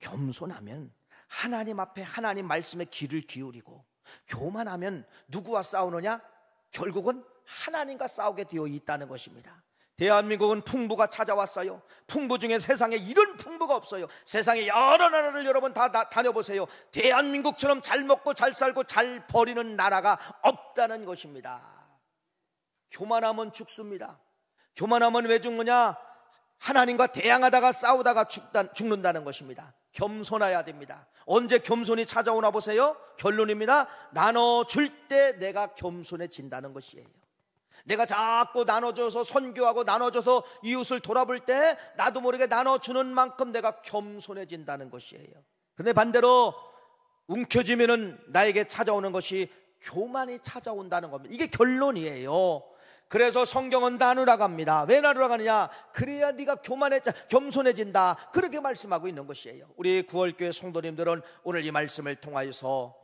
[SPEAKER 1] 겸손하면 하나님 앞에 하나님 말씀에 귀를 기울이고, 교만하면 누구와 싸우느냐? 결국은 하나님과 싸우게 되어 있다는 것입니다. 대한민국은 풍부가 찾아왔어요. 풍부 중에 세상에 이런 풍부가 없어요. 세상에 여러 나라를 여러분 다 다녀보세요. 대한민국처럼 잘 먹고 잘 살고 잘 버리는 나라가 없다는 것입니다. 교만하면 죽습니다. 교만하면 왜 죽느냐? 하나님과 대항하다가 싸우다가 죽는다는 것입니다. 겸손해야 됩니다. 언제 겸손이 찾아오나 보세요. 결론입니다. 나눠줄 때 내가 겸손해진다는 것이에요. 내가 자꾸 나눠줘서 선교하고 나눠줘서 이웃을 돌아볼 때 나도 모르게 나눠주는 만큼 내가 겸손해진다는 것이에요. 근데 반대로 움켜쥐면은 나에게 찾아오는 것이 교만이 찾아온다는 겁니다. 이게 결론이에요. 그래서 성경은 나누라고 합니다. 왜 나누라고 하느냐? 그래야 네가 겸손해진다, 그렇게 말씀하고 있는 것이에요. 우리 구월교회 성도님들은 오늘 이 말씀을 통하여서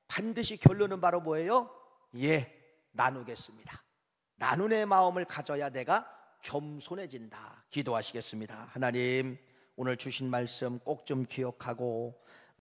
[SPEAKER 1] 반드시 결론은 바로 뭐예요? 예, 나누겠습니다. 나눔의 마음을 가져야 내가 겸손해진다. 기도하시겠습니다. 하나님, 오늘 주신 말씀 꼭 좀 기억하고